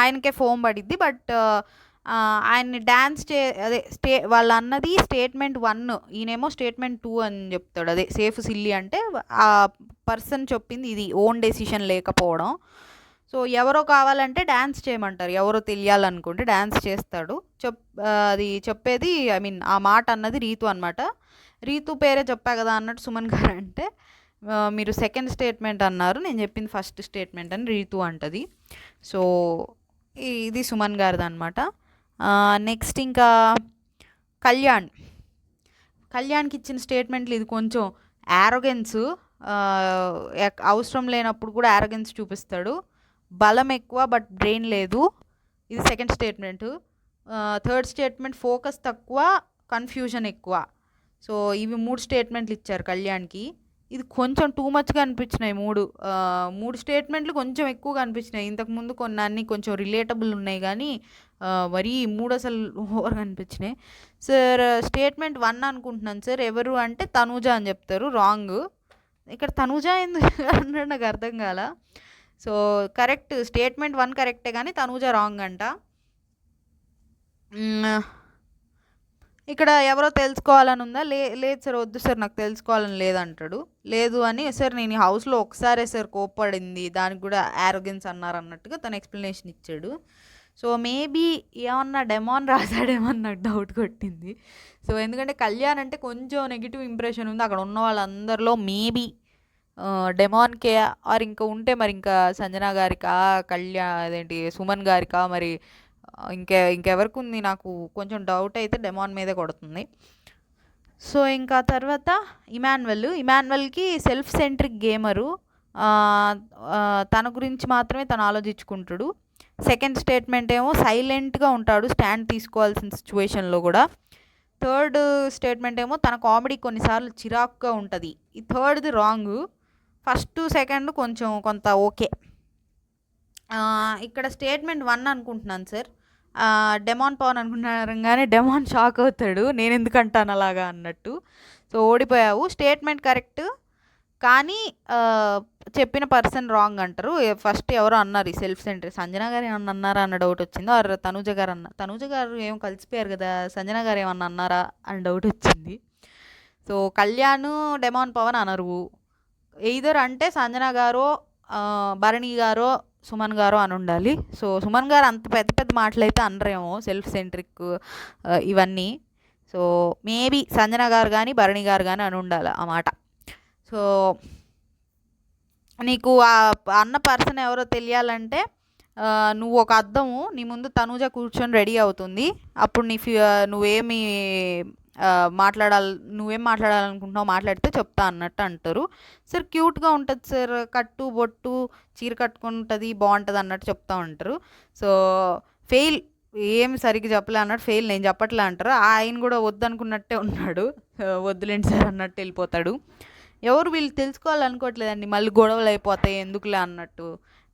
Speaker 1: ఆయనకే ఫోన్ పడిద్ది. బట్ ఆయన్ని డ్యాన్స్ అదే వాళ్ళు అన్నది స్టేట్మెంట్ 1, ఈయనేమో స్టేట్మెంట్ 2 అని చెప్తాడు. అదే సేఫ్ సిల్లీ అంటే ఆ పర్సన్ చెప్పింది ఇది, ఓన్ డెసిషన్ లేకపోవడం. సో ఎవరో కావాలంటే డ్యాన్స్ చేయమంటారు, ఎవరో తెలియాలనుకుంటే డ్యాన్స్ చేస్తాడు. అది చెప్పేది, ఐ మీన్ ఆ మాట అన్నది రీతు అనమాట. రీతు పేరే చెప్పా కదా అన్నట్టు సుమన్ గారు అంటే, మీరు సెకండ్ స్టేట్మెంట్ అన్నారు, నేను చెప్పింది ఫస్ట్ స్టేట్మెంట్ అని రీతు అంటది. సో ఇది సుమన్ గారిది అనమాట. నెక్స్ట్ ఇంకా కళ్యాణ్కి ఇచ్చిన స్టేట్మెంట్లు ఇది కొంచెం యారోగెన్స్, అవసరం లేనప్పుడు కూడా యారోగెన్స్ చూపిస్తాడు. బలం ఎక్కువ బట్ బ్రెయిన్ లేదు, ఇది second statement. Third statement focus తక్కువ, కన్ఫ్యూజన్ ఎక్కువ. సో ఇవి 3 స్టేట్మెంట్లు ఇచ్చారు కళ్యాణ్కి. ఇది కొంచెం టూ మచ్గా అనిపించినాయి. మూడు స్టేట్మెంట్లు కొంచెం ఎక్కువగా అనిపించినాయి. ఇంతకుముందు కొన్ని కొంచెం రిలేటబుల్ ఉన్నాయి, కానీ మరీ 3 అసలు ఓవర్గా అనిపించినాయి. సార్ స్టేట్మెంట్ 1 అనుకుంటున్నాను సార్, ఎవరు అంటే తనూజ అని చెప్తారు, రాంగ్. ఇక్కడ తనూజ ఎందుకు అన్నాడు నాకు అర్థం కాల. సో కరెక్ట్ స్టేట్మెంట్ 1 కరెక్టే, కానీ తనూజ రాంగ్ అంట. ఇక్కడ ఎవరో తెలుసుకోవాలని ఉందా? లేదు సార్, వద్దు సార్, నాకు తెలుసుకోవాలని లేదంటాడు. లేదు అని, సార్ నేను ఈ హౌస్లో ఒకసారే సార్ కోప్పడింది, దానికి కూడా యారోగెన్స్ అన్నారు అన్నట్టుగా తను ఎక్స్ప్లెనేషన్ ఇచ్చాడు. సో మేబీ ఏమన్నా డెమాన్ రాశాడేమో నాకు డౌట్ కొట్టింది. సో ఎందుకంటే కళ్యాణ్ అంటే కొంచెం నెగిటివ్ ఇంప్రెషన్ ఉంది అక్కడ ఉన్న వాళ్ళందరిలో. మేబీ డెమాన్కే, ఆర్ ఇంకా ఉంటే మరి ఇంకా సంజన గారికా, అదేంటి సుమన్ గారికా, మరి ఇంకెవరికి ఉంది, నాకు కొంచెం డౌట్ అయితే డెమాన్ మీదే కొడుతుంది. సో ఇంకా తర్వాత ఇమాన్యువల్కి సెల్ఫ్ సెంట్రిక్ గేమరు, తన గురించి మాత్రమే తను ఆలోచించుకుంటాడు. సెకండ్ స్టేట్మెంట్ ఏమో సైలెంట్గా ఉంటాడు స్టాండ్ తీసుకోవాల్సిన సిచ్యువేషన్లో కూడా. థర్డ్ స్టేట్మెంట్ ఏమో తన కామెడీ కొన్నిసార్లు చిరాకుగా ఉంటుంది. ఈ థర్డ్ది రాంగ్, ఫస్ట్ సెకండ్ కొంత ఓకే. ఇక్కడ స్టేట్మెంట్ 1 అనుకుంటున్నాను సార్, డెమాన్ పవన్ అనుకుంటున్నారు, కానీ డెమాన్ షాక్ అవుతాడు, నేను ఎందుకు అంటాను అలాగా అన్నట్టు. సో ఓడిపోయావు, స్టేట్మెంట్ కరెక్ట్, కానీ చెప్పిన పర్సన్ రాంగ్ అంటారు. ఫస్ట్ ఎవరో అన్నారు ఈ సెల్ఫ్ సెంటర్ సంజన గారు ఏమన్నా అన్నారా అన్న డౌట్ వచ్చింది. ఆర్ తనూజ గారు తనూజ గారు ఏమో కలిసిపోయారు కదా, సంజన గారు ఏమన్నా అన్నారా అని డౌట్ వచ్చింది. సో కళ్యాణ్, డెమాన్ పవన్ అనరు. ఎయిదర్ అంటే సంజన గారో భరణి గారో సుమన్ గారో అని ఉండాలి. సో సుమన్ గారు అంత పెద్ద పెద్ద మాటలు అయితే అనరేమో సెల్ఫ్ సెంట్రిక్ ఇవన్నీ. సో మేబీ సంజన గారు కానీ భరణి గారు కానీ అని ఉండాలి ఆ మాట. సో నీకు ఆ అన్న పర్సన్ ఎవరో తెలియాలంటే నువ్వు ఒక అద్దము నీ ముందు తనూజ కూర్చొని రెడీ అవుతుంది. అప్పుడు నువ్వేమి నువ్వేం మాట్లాడాలనుకుంటున్నావు మాట్లాడితే చెప్తా అన్నట్టు అంటారు. సార్ క్యూట్గా ఉంటుంది సార్, కట్టు బొట్టు చీర కట్టుకుంటుంది బాగుంటుంది అన్నట్టు చెప్తా ఉంటారు. సో ఫెయిల్, ఏమి సరిగ్గా చెప్పలే అన్నట్టు ఫెయిల్, నేను చెప్పట్లే అంటారు. ఆయన కూడా వద్దనుకున్నట్టే ఉన్నాడు, వద్దులేండి సార్ అన్నట్టు వెళ్ళిపోతాడు. ఎవరు వీళ్ళు తెలుసుకోవాలనుకోవట్లేదండి, మళ్ళీ గొడవలు అయిపోతాయి ఎందుకులే అన్నట్టు.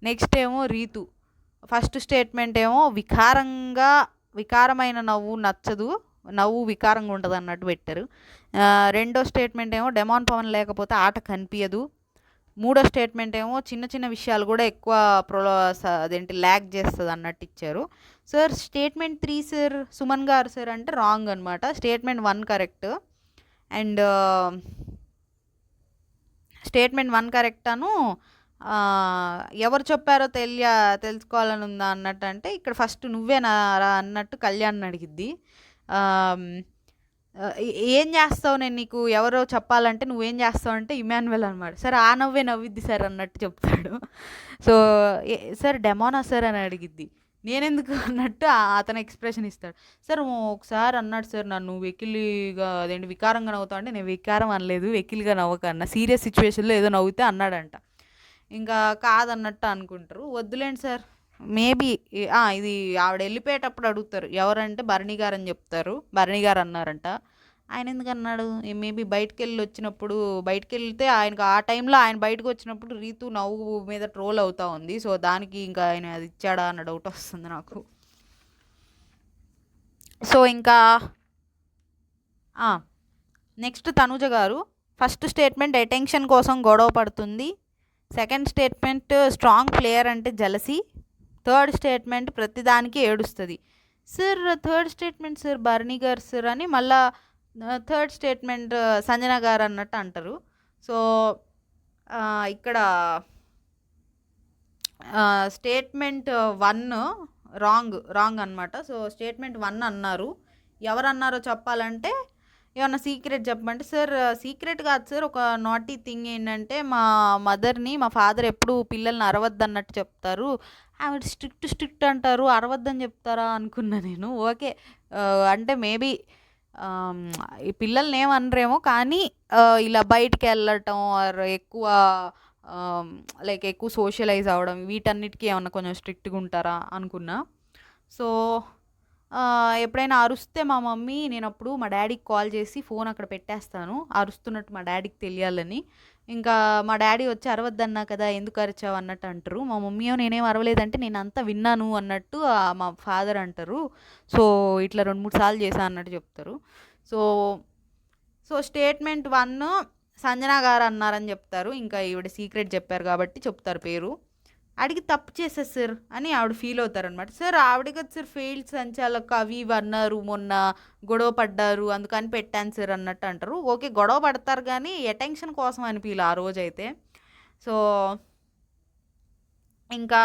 Speaker 1: నెక్స్ట్ ఏమో రీతు ఫస్ట్ స్టేట్మెంట్ ఏమో వికారమైన నవ్వు నచ్చదు, నవ్వు వికారంగా ఉంటుంది అన్నట్టు పెట్టారు. రెండో స్టేట్మెంట్ ఏమో డెమాన్ పవన్ లేకపోతే ఆట కనిపించదు. మూడో స్టేట్మెంట్ ఏమో చిన్న చిన్న విషయాలు కూడా ఎక్కువ అదేంటి ల్యాగ్ చేస్తుంది అన్నట్టు ఇచ్చారు. సార్ స్టేట్మెంట్ 3 సార్ సుమన్ గారు సార్ అంటే రాంగ్ అనమాట. Statement 1 correct and statement 1 correct అను ఎవరు చెప్పారో తెలుసుకోవాలని ఉందా అన్నట్టు అంటే ఇక్కడ ఫస్ట్ నువ్వేనా అన్నట్టు కళ్యాణ్ అడిగిద్ది. ఏం చేస్తావు, నేను నీకు ఎవరో చెప్పాలంటే నువ్వేం చేస్తావు అంటే ఇమాన్యువల్ అనమాట. సార్ ఆ నవ్వే నవ్విద్ది సార్ అన్నట్టు చెప్తాడు. సో సార్ డెమోనా సార్ అని అడిగిద్ది. నేనెందుకు అన్నట్టు అతను ఎక్స్ప్రెషన్ ఇస్తాడు. సార్ ఒకసారి అన్నాడు సార్ నన్ను వెకిలిగా అదేంటి వికారంగా నవ్వుతావు అంటే నేను వికారం అనలేదు, వెకిలిగా నవ్వకన్నా సీరియస్ సిచ్యువేషన్లో ఏదో నవ్వుతే అన్నాడంట. ఇంకా కాదన్నట్టు అనుకుంటారు. వద్దులేండి సార్ మేబీ ఇది ఆవిడ వెళ్ళిపోయేటప్పుడు అడుగుతారు ఎవరంటే భరణి గారు అని చెప్తారు. భరణి గారు అన్నారంట. ఆయన ఎందుకు అన్నాడు, మేబీ బయటకు వెళ్తే ఆయనకు ఆ టైంలో ఆయన బయటకు వచ్చినప్పుడు రీతు నవ్వు మీద ట్రోల్ అవుతా ఉంది. సో దానికి ఇంకా ఆయన అది ఇచ్చాడా అన్న డౌట్ వస్తుంది నాకు. సో ఇంకా నెక్స్ట్ తనూజ గారు ఫస్ట్ స్టేట్మెంట్ అటెన్షన్ కోసం గొడవ పడుతుంది. సెకండ్ స్టేట్మెంట్ స్ట్రాంగ్ ప్లేయర్ అంటే జలసీ. థర్డ్ స్టేట్మెంట్ ప్రతిదానికి ఏడుస్తుంది. Sir third statement sir Bharani garu sir అని మళ్ళా థర్డ్ స్టేట్మెంట్ సంజన గారు అన్నట్టు అంటారు. సో ఇక్కడ స్టేట్మెంట్ 1 రాంగ్ అనమాట. సో స్టేట్మెంట్ 1 అన్నారు. ఎవరన్నారో చెప్పాలంటే ఏమన్నా సీక్రెట్ చెప్పమంటే సార్ సీక్రెట్ కాదు సార్, ఒక నాటీ థింగ్ ఏంటంటే మా మదర్ని మా ఫాదర్ ఎప్పుడు పిల్లల్ని అరవద్దు అన్నట్టు చెప్తారు. ఆవిడ స్ట్రిక్ట్ అంటారు, అరవద్దని చెప్తారా అనుకున్నా నేను. ఓకే అంటే మేబీ ఈ పిల్లల్ని ఏమనరేమో కానీ ఇలా బయటికి వెళ్ళటం ఆర్ ఎక్కువ ఎక్కువ సోషలైజ్ అవ్వడం వీటన్నిటికీ ఏమన్నా కొంచెం స్ట్రిక్ట్గా ఉంటారా అనుకున్నా. సో ఎప్పుడైనా అరుస్తే మా మమ్మీ నేను అప్పుడు మా డాడీకి కాల్ చేసి ఫోన్ అక్కడ పెట్టేస్తాను, అరుస్తున్నట్టు మా డాడీకి తెలియాలని. ఇంకా మా డాడీ వచ్చి అరవద్దన్నా కదా ఎందుకు అరిచావు అన్నట్టు అంటారు. మా మమ్మీ నేనేం అరవలేదంటే నేను అంతా విన్నాను అన్నట్టు మా ఫాదర్ అంటారు. సో ఇట్లా 2-3 సార్లు చేశా అన్నట్టు చెప్తారు. సో స్టేట్మెంట్ 1 సంజన గారు అన్నారని చెప్తారు. ఇంకా ఈవిడ సీక్రెట్ చెప్పారు కాబట్టి చెప్తారు పేరు. అడిగి తప్పు చేసేది సార్ అని ఆవిడ ఫీల్ అవుతారనమాట. సార్ ఆవిడ కదా సార్ ఫెయిల్డ్ సంచాలక అవి ఇవి అన్నారు, మొన్న గొడవ పడ్డారు అందుకని పెట్టాను సార్ అన్నట్టు అంటారు. ఓకే గొడవ పడతారు కానీ అటెన్షన్ కోసం అనిపించలే ఆ రోజైతే. సో ఇంకా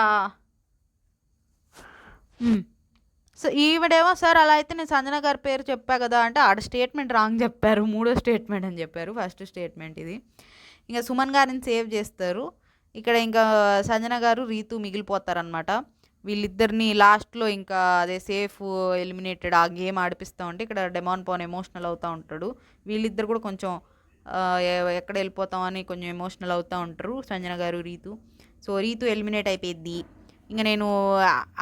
Speaker 1: సో ఈవిడేమో సార్ అలా అయితే నేను సంజన గారి పేరు చెప్పా కదా అంటే ఆడ స్టేట్మెంట్ రాంగ్ చెప్పారు, 3వ స్టేట్మెంట్ అని చెప్పారు. ఫస్ట్ స్టేట్మెంట్ ఇది. ఇంకా సుమన్ గారిని సేవ్ చేస్తారు. ఇక్కడ ఇంకా సంజన గారు రీతు మిగిలిపోతారనమాట. వీళ్ళిద్దరిని లాస్ట్లో ఇంకా అదే సేఫ్ ఎలిమినేటెడ్ ఆ గేమ్ ఆడిపిస్తూ ఉంటే ఇక్కడ డెమాన్ పవన్ ఎమోషనల్ అవుతూ ఉంటాడు. వీళ్ళిద్దరు కూడా కొంచెం ఎక్కడ వెళ్ళిపోతామని కొంచెం ఎమోషనల్ అవుతూ ఉంటారు సంజన గారు రీతు. సో రీతు ఎలిమినేట్ అయిపోయింది. ఇంకా నేను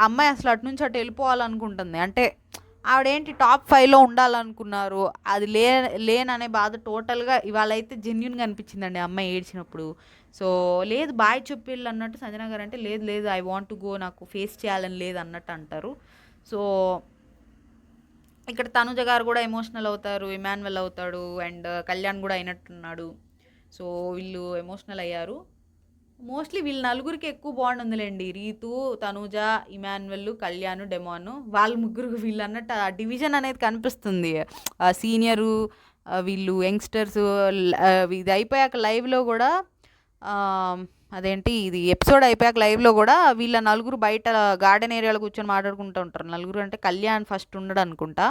Speaker 1: అమ్మాయి అసలు అటు నుంచి అటు వెళ్ళిపోవాలనుకుంటుంది. అంటే ఆవిడేంటి టాప్ 5లో ఉండాలనుకున్నారు, అది లేననే బాధ టోటల్గా ఇవాళ అయితే జెన్యున్గా అనిపించిందండి అమ్మాయి ఏడ్చినప్పుడు. సో లేదు బాయ్ చెప్పిళ్ళు అన్నట్టు సంజన గారు అంటే లేదు ఐ వాంట్ టు గో, నాకు ఫేస్ చేయాలని లేదు అన్నట్టు అంటారు. సో ఇక్కడ తనుజ గారు కూడా ఎమోషనల్ అవుతారు, ఇమాన్యువల్ అవుతాడు అండ్ కళ్యాణ్ కూడా అయినట్టున్నాడు. సో వీళ్ళు ఎమోషనల్ అయ్యారు. మోస్ట్లీ వీళ్ళ నలుగురికి ఎక్కువ బాండ్ ఉందిలేండి. రీతు, తనూజ, ఇమాన్యువల్, కళ్యాణ్, డెమాన్ వాళ్ళ ముగ్గురు వీళ్ళు అన్నట్టు ఆ డివిజన్ అనేది కనిపిస్తుంది. సీనియరు వీళ్ళు యంగ్స్టర్స్ ఇది అయిపోయాక లైవ్లో కూడా అదేంటి ఇది ఎపిసోడ్ అయిపోయాక లైవ్లో కూడా వీళ్ళ నలుగురు బయట గార్డెన్ ఏరియాలో కూర్చొని మాట్లాడుకుంటూ ఉంటారు. నలుగురు అంటే కళ్యాణ్ ఫస్ట్ ఉండడు అనుకుంటా.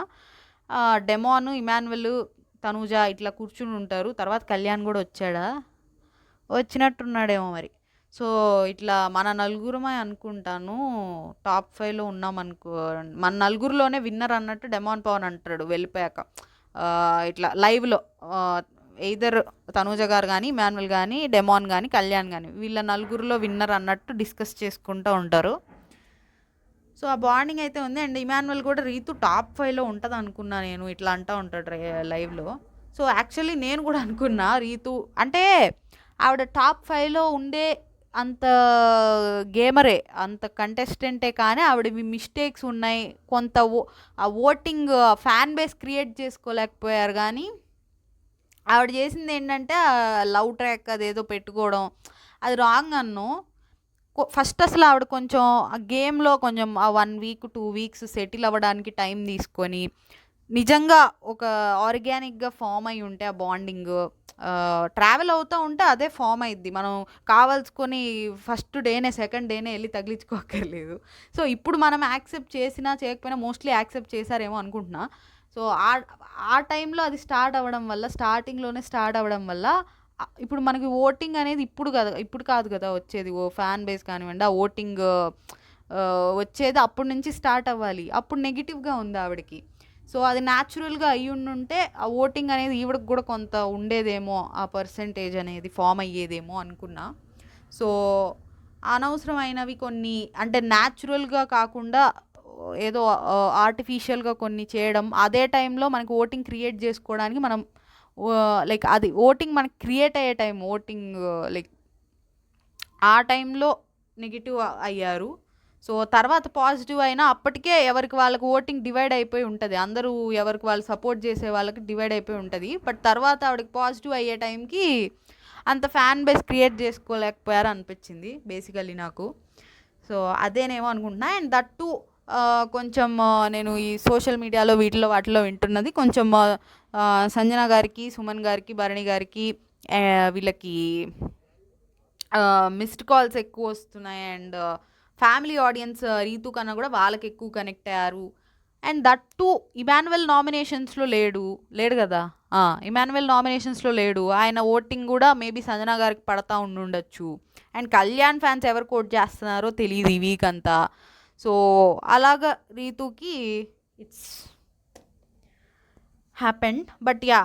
Speaker 1: డెమాన్, ఇమాన్యువల్, తనూజ ఇట్లా కూర్చుని ఉంటారు. తర్వాత కళ్యాణ్ కూడా వచ్చాడా, వచ్చినట్టున్నాడేమో మరి. సో ఇట్లా మన నలుగురమే అనుకుంటాను టాప్ 5లో ఉన్నాం అనుకో. మన నలుగురిలోనే విన్నర్ అన్నట్టు డెమాన్ పవన్ అంటాడు వెళ్ళిపోయాక. ఇట్లా లైవ్లో ఎయిదర్ తనూజ గారు కానీ, ఇమాన్యువల్ కానీ, డెమాన్ కానీ, కళ్యాణ్ కానీ వీళ్ళ నలుగురిలో విన్నర్ అన్నట్టు డిస్కస్ చేసుకుంటూ ఉంటారు. సో ఆ బాండింగ్ అయితే ఉంది. అండ్ ఇమాన్యువల్ కూడా రీతు టాప్ 5లో ఉంటుంది అనుకున్నా నేను, ఇట్లా అంటూ ఉంటాడు లైవ్లో. సో యాక్చువల్లీ నేను కూడా అనుకున్నా రీతు అంటే ఆవిడ టాప్ 5లో ఉండే అంత గేమరే, అంత కంటెస్టెంటే, కానీ ఆవిడవి మిస్టేక్స్ ఉన్నాయి కొంత. ఆ ఓటింగ్ ఫ్యాన్ బేస్ క్రియేట్ చేసుకోలేకపోయారు. కానీ ఆవిడ చేసింది ఏంటంటే లవ్ ట్రాక్ అదేదో పెట్టుకోవడం, అది రాంగ్ అన్ను. ఫస్ట్ అసలు ఆవిడ కొంచెం ఆ గేమ్లో కొంచెం ఆ 1 వీక్ 2 వీక్స్ సెటిల్ అవ్వడానికి టైం తీసుకొని నిజంగా ఒక ఆర్గానిక్గా ఫామ్ అయి ఉంటే ఆ బాండింగ్ ట్రావెల్ అవుతూ ఉంటే అదే ఫామ్ అయ్యిద్ది. మనం కావాల్సుకొని ఫస్ట్ డేనే సెకండ్ డేనే వెళ్ళి తగిలించుకోక్కర్లేదు. సో ఇప్పుడు మనం యాక్సెప్ట్ చేసినా చేయకపోయినా మోస్ట్లీ యాక్సెప్ట్ చేశారేమో అనుకుంటున్నా. సో ఆ టైంలో అది స్టార్ట్ అవ్వడం వల్ల, స్టార్టింగ్లోనే స్టార్ట్ అవ్వడం వల్ల ఇప్పుడు మనకి ఓటింగ్ అనేది ఇప్పుడు కాదు కదా వచ్చేది. ఓ ఫ్యాన్ బేస్ కానివ్వండి, ఆ ఓటింగ్ వచ్చేది అప్పటి నుంచి స్టార్ట్ అవ్వాలి. అప్పుడు నెగిటివ్గా ఉంది ఆవిడకి. సో అది న్యాచురల్గా ఉంటే ఆ ఓటింగ్ అనేది ఈవిడకి కూడా కొంత ఉండేదేమో, ఆ పర్సంటేజ్ అనేది ఫామ్ అయ్యేదేమో అనుకున్నా. సో అనవసరమైనవి కొన్ని అంటే న్యాచురల్గా కాకుండా ఏదో ఆర్టిఫిషియల్గా కొన్ని చేయడం, అదే టైంలో మనకి ఓటింగ్ క్రియేట్ చేసుకోవడానికి మనం లైక్ అది ఓటింగ్ మనకి క్రియేట్ అయ్యే టైం, ఓటింగ్ లైక్ ఆ టైంలో నెగిటివ్ అయ్యారు. సో తర్వాత పాజిటివ్ అయినా అప్పటికే ఎవరికి వాళ్ళకి ఓటింగ్ డివైడ్ అయిపోయి ఉంటుంది. అందరూ ఎవరికి వాళ్ళు సపోర్ట్ చేసే వాళ్ళకి డివైడ్ అయిపోయి ఉంటుంది. బట్ తర్వాత ఆవిడకి పాజిటివ్ అయ్యే టైంకి అంత ఫ్యాన్ బేస్ క్రియేట్ చేసుకోలేకపోయారు అనిపించింది బేసికల్లీ నాకు. సో అదేనేమో అనుకుంటున్నా. అండ్ దట్టు కొంచెం నేను ఈ సోషల్ మీడియాలో వీటిలో వాటిలో వింటున్నది కొంచెం సంజన గారికి, సుమన్ గారికి, భరణి గారికి వీళ్ళకి మిస్డ్ కాల్స్ ఎక్కువ వస్తున్నాయి. అండ్ ఫ్యామిలీ ఆడియన్స్ రీతు కన్నా కూడా వాళ్ళకి ఎక్కువ కనెక్ట్ అయ్యారు. అండ్ దట్టు ఇమాన్యువల్ నామినేషన్స్లో లేడు కదా. ఇమాన్యువల్ నామినేషన్స్లో లేడు. ఆయన ఓటింగ్ కూడా మేబీ సంజన గారికి పడతా ఉండొచ్చు. అండ్ కళ్యాణ్ ఫ్యాన్స్ ఎవరు కోట్ చేస్తున్నారో తెలియదు ఈ వీక్ అంతా. సో అలాగా రీతుకి ఇట్స్ హ్యాపెండ్. బట్ యా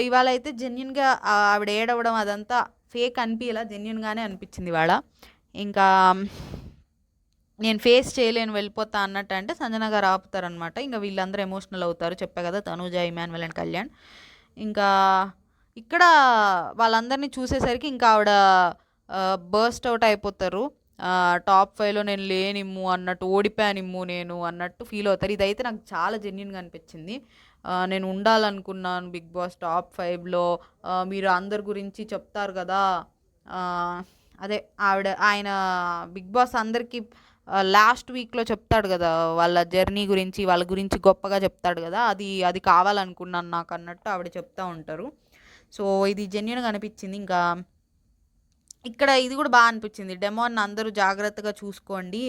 Speaker 1: ఇవాళ అయితే జెన్యున్గా ఆవిడ ఏడవడం అదంతా ఫేక్ అనిపించలా, జెన్యున్గానే అనిపించింది ఇవాళ. ఇంకా నేను ఫేస్ చేయలేను వెళ్ళిపోతా అన్నట్టు అంటే సంజన గారు ఆపుతారనమాట. ఇంకా వీళ్ళందరూ ఎమోషనల్ అవుతారు, చెప్పా కదా, తనూజ, ఇమాన్యువల్ అండ్ కళ్యాణ్. ఇంకా ఇక్కడ వాళ్ళందరినీ చూసేసరికి ఇంకా ఆవిడ బర్స్ట్ అవుట్ అయిపోతారు. టాప్ 5లో నేను లేనిమ్ము అన్నట్టు, ఓడిపోయానిమ్ము నేను అన్నట్టు ఫీల్ అవుతారు. ఇదైతే నాకు చాలా జెన్యున్గా అనిపించింది. నేను ఉండాలనుకున్నాను బిగ్ బాస్ టాప్ 5లో, మీరు అందరి గురించి చెప్తారు కదా. అదే ఆయన బిగ్ బాస్ అందరికీ లాస్ట్ వీక్లో చెప్తాడు కదా వాళ్ళ జర్నీ గురించి, వాళ్ళ గురించి గొప్పగా చెప్తాడు కదా, అది కావాలనుకున్నాను నాకు అన్నట్టు ఆవిడ చెప్తూ ఉంటారు. సో ఇది జెన్యున్గా అనిపించింది. ఇంకా ఇక్కడ ఇది కూడా బాగా అనిపించింది, డెమాన్ అందరూ జాగ్రత్తగా చూసుకోండి,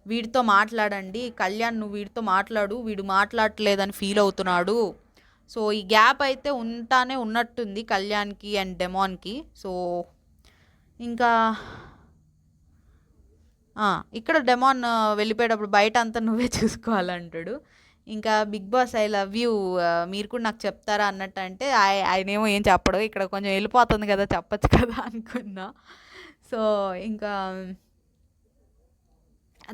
Speaker 1: వీడితో మాట్లాడండి, కళ్యాణ్ నువ్వు వీడితో మాట్లాడు, వీడు మాట్లాడట్లేదని ఫీల్ అవుతున్నాడు. సో ఈ గ్యాప్ అయితే ఉన్నట్టుంది కళ్యాణ్కి అండ్ డెమాన్కి. సో ఇంకా ఇక్కడ డెమాన్ వెళ్ళిపోయేటప్పుడు బయట అంతా నువ్వే చూసుకోవాలంటాడు. ఇంకా Bigg Boss I love you, మీరు కూడా నాకు చెప్తారా అన్నట్టు అంటే ఆయనేమో ఏం చెప్పడు. ఇక్కడ కొంచెం వెళ్ళిపోతుంది కదా, చెప్పచ్చు కదా అనుకున్నా. సో ఇంకా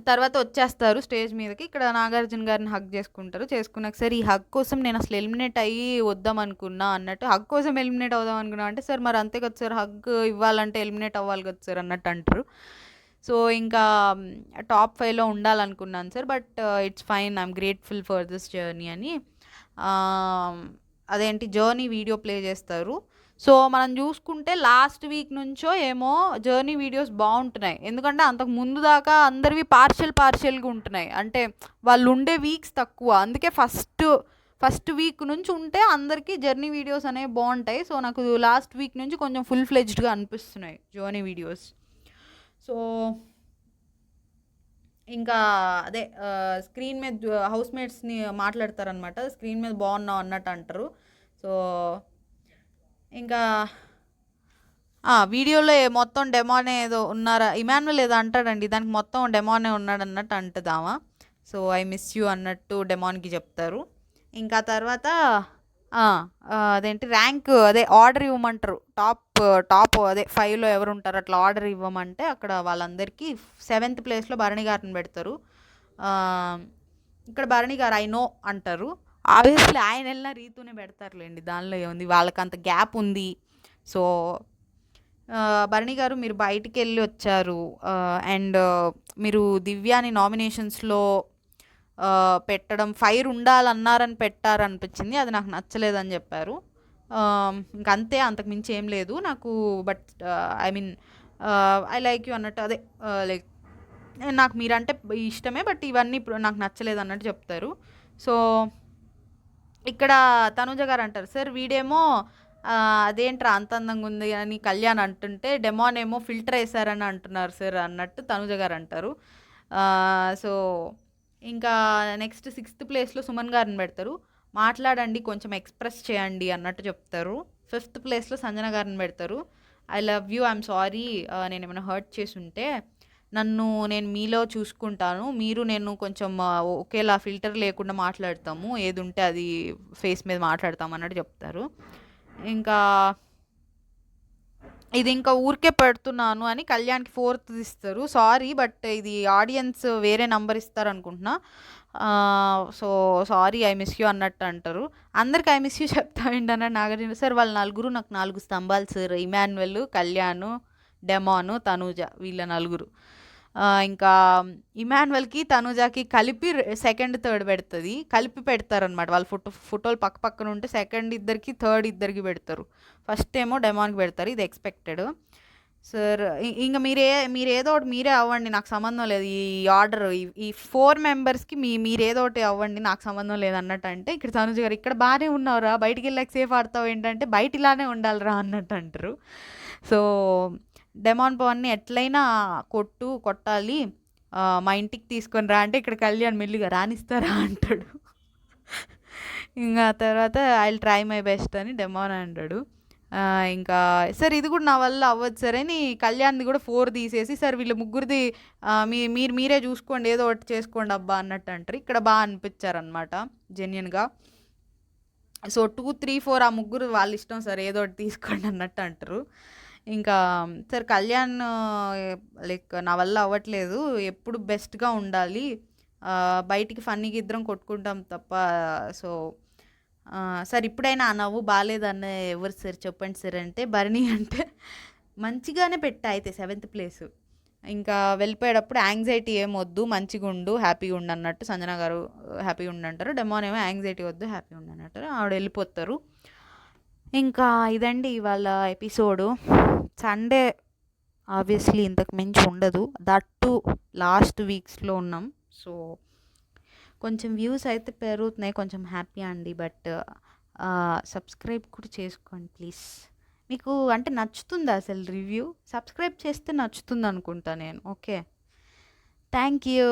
Speaker 1: తర్వాత వచ్చేస్తారు స్టేజ్ మీదకి. ఇక్కడ నాగార్జున గారిని హగ్ చేసుకున్నాక సార్ ఈ హగ్ కోసం నేను అసలు ఎలిమినేట్ అయ్యి వద్దాం అనుకున్నా అన్నట్టు, హగ్ కోసం ఎలిమినేట్ అవుదాం అనుకున్నా అంటే సార్ మరి అంతే కదా సార్, హగ్ ఇవ్వాలంటే ఎలిమినేట్ అవ్వాలి కదా సార్ అన్నట్టు అంటారు. సో ఇంకా టాప్ 5లో ఉండాలనుకున్నాను sir, but it's fine, I'm grateful for this journey అని అదేంటి జర్నీ వీడియో ప్లే చేస్తారు. సో మనం చూసుకుంటే లాస్ట్ వీక్ నుంచో ఏమో జర్నీ వీడియోస్ బాగుంటున్నాయి. ఎందుకంటే అంతకు ముందు దాకా అందరివి పార్షియల్గా ఉంటున్నాయి. అంటే వాళ్ళు ఉండే వీక్స్ తక్కువ. అందుకే ఫస్ట్ వీక్ నుంచి ఉంటే అందరికీ జర్నీ వీడియోస్ అనేవి బాగుంటాయి. సో నాకు లాస్ట్ వీక్ నుంచి కొంచెం ఫుల్ ఫ్లెడ్జ్డ్గా అనిపిస్తున్నాయి జర్నీ వీడియోస్. సో ఇంకా అదే స్క్రీన్ మీద హౌస్ మేట్స్ని మాట్లాడతారనమాట. స్క్రీన్ మీద బాగున్నావు అన్నట్టు అంటారు. సో ఇంకా వీడియోలో మొత్తం డెమోనే ఏదో ఉన్నారా, ఇమాన్యుల్ ఏదో అంటాడండి, దానికి మొత్తం డెమోనే ఉన్నాడు అన్నట్టు అంటుందామా. సో ఐ మిస్ యూ అన్నట్టు డెమాన్కి చెప్తారు. ఇంకా తర్వాత అదేంటి ర్యాంక్ అదే ఆర్డర్ ఇవ్వమంటారు. టాప్ అదే 5లో ఎవరు ఉంటారు అట్లా ఆర్డర్ ఇవ్వమంటే అక్కడ వాళ్ళందరికీ 7th ప్లేస్లో భరణి గారిని పెడతారు. ఇక్కడ భరణి గారు ఐ నో అంటారు. ఆబ్వియస్లీ ఆయన వెళ్ళినా రీతూనే పెడతారులేండి, దానిలో ఏముంది, వాళ్ళకి అంత గ్యాప్ ఉంది. సో భరణి గారు మీరు బయటికి వెళ్ళి వచ్చారు అండ్ మీరు దివ్యాని నామినేషన్స్లో పెట్టడం ఫైర్ ఉండాలన్నారని పెట్టారనిపించింది, అది నాకు నచ్చలేదని చెప్పారు. ఇంకంతే, అంతకు మించి ఏం లేదు నాకు. But I mean I like you అన్నట్టు, అదే లైక్ నాకు మీరంటే ఇష్టమే, బట్ ఇవన్నీ నాకు నచ్చలేదు అన్నట్టు చెప్తారు. సో ఇక్కడ తనుజ గారు అంటారు, సార్ వీడేమో అదేంట్రా అంత అందంగా ఉంది అని కళ్యాణ్ అంటుంటే డెమాన్ ఏమో ఫిల్టర్ వేసారని అంటున్నారు సార్ అన్నట్టు తనుజ గారు అంటారు. సో ఇంకా నెక్స్ట్ 6th ప్లేస్లో సుమన్ గారిని పెడతారు. మాట్లాడండి, కొంచెం ఎక్స్ప్రెస్ చేయండి అన్నట్టు చెప్తారు. 5th ప్లేస్లో సంజన గారిని పెడతారు. I love you, I'm sorry, నేను ఏమైనా హర్ట్ చేసి ఉంటే నేను మీలో చూసుకుంటాను, మీరు నేను కొంచెం ఒకేలా ఫిల్టర్ లేకుండా మాట్లాడతాము, ఏది ఉంటే అది ఫేస్ మీద మాట్లాడతాము అన్నట్టు చెప్తారు. ఇంకా ఇది ఇంకా ఊరికే పెడుతున్నాను అని కళ్యాణ్కి 4th ఇస్తారు. సారీ బట్ ఇది ఆడియన్స్ వేరే నంబర్ ఇస్తారు అనుకుంటున్నా, so sorry I miss you అన్నట్టు అంటారు. అందరికి ఐ మిస్ యూ చెప్తామండి అన్న నాగార్జున సార్, వాళ్ళ నలుగురు నాకు 4 స్తంభాలు sir, Emmanuel, Kalyan, demon, Tanuja, వీళ్ళ నలుగురు. ఇంకా ఇమాన్యుల్కి తనూజకి కలిపి 2nd 3rd పెడుతుంది, కలిపి పెడతారనమాట. వాళ్ళ ఫోటోలు పక్క పక్కన ఉంటే 2nd ఇద్దరికి 3rd ఇద్దరికి పెడతారు. ఫస్ట్ ఏమో డెమాన్కి పెడతారు, ఇది ఎక్స్పెక్టెడ్. సార్ ఇంకా మీరేదో ఒకటి మీరే అవ్వండి, నాకు సంబంధం లేదు, ఈ ఆర్డర్ ఈ 4 మెంబర్స్కి మీరేదో ఒకటి అవ్వండి, నాకు సంబంధం లేదు అన్నట్టు. అంటే ఇక్కడ తనుజ గారు ఇక్కడ బాగానే ఉన్నావురా, బయటికి వెళ్ళాక సేఫ్ ఆడతావు ఏంటంటే బయట ఇలానే ఉండాలిరా అన్నట్టు అంటారు. సో డెమాన్ పవన్ని ఎట్లయినా కొట్టాలి, మా ఇంటికి తీసుకొని రా అంటే ఇక్కడ కళ్యాణ్ మెల్లిగా రానిస్తారా అంటాడు. ఇంకా తర్వాత I will try my best అని డెమాన్ అంటాడు. ఇంకా సార్ ఇది కూడా నా వల్ల అవ్వదు సార్ అని కళ్యాణ్ది కూడా 4 తీసేసి, సార్ వీళ్ళ ముగ్గురిది మీరే చూసుకోండి, ఏదో ఒకటి చేసుకోండి అబ్బా అన్నట్టు అంటారు. ఇక్కడ బాగా అనిపించారనమాట జెన్యున్గా. సో 2, 3, 4 ఆ ముగ్గురు వాళ్ళ ఇష్టం సార్, ఏదో ఒకటి తీసుకోండి అన్నట్టు అంటారు. ఇంకా సార్ కళ్యాణ్ లైక్ నా వల్ల అవ్వట్లేదు, ఎప్పుడు బెస్ట్గా ఉండాలి, బయటికి ఫన్నీకి ఇద్దరం కొట్టుకుంటాం తప్ప. సో సార్ ఇప్పుడైనా ఆ నవ్వు బాగాలేదన్న ఎవరు సార్ చెప్పండి సార్ అంటే భరణి అంటే మంచిగానే పెట్టా అయితే 7th ప్లేస్. ఇంకా వెళ్ళిపోయేటప్పుడు యాంగ్జైటీ ఏమొద్దు, మంచిగా ఉండు, హ్యాపీగా ఉండు అన్నట్టు సంజన గారు హ్యాపీగా ఉండు అంటారు. డెమాన్ ఏమో యాంగ్జైటీ వద్దు, హ్యాపీగా ఉండు అన్నట్టు ఆవిడ వెళ్ళిపోతారు. ఇంకా ఇదండి ఇవాళ ఎపిసోడు. సండే ఆబ్వియస్లీ ఇంతకు మించి ఉండదు, దట్ టు లాస్ట్ వీక్స్లో ఉన్నాం. సో కొంచెం వ్యూస్ అయితే పెరుగుతున్నాయి, కొంచెం హ్యాపీ అండి. బట్ సబ్స్క్రైబ్ కూడా చేసుకోండి ప్లీజ్. మీకు అంటే నచ్చుతుందా అసలు రివ్యూ? సబ్స్క్రైబ్ చేస్తే నచ్చుతుంది అనుకుంటా నేను. Okay, thank you.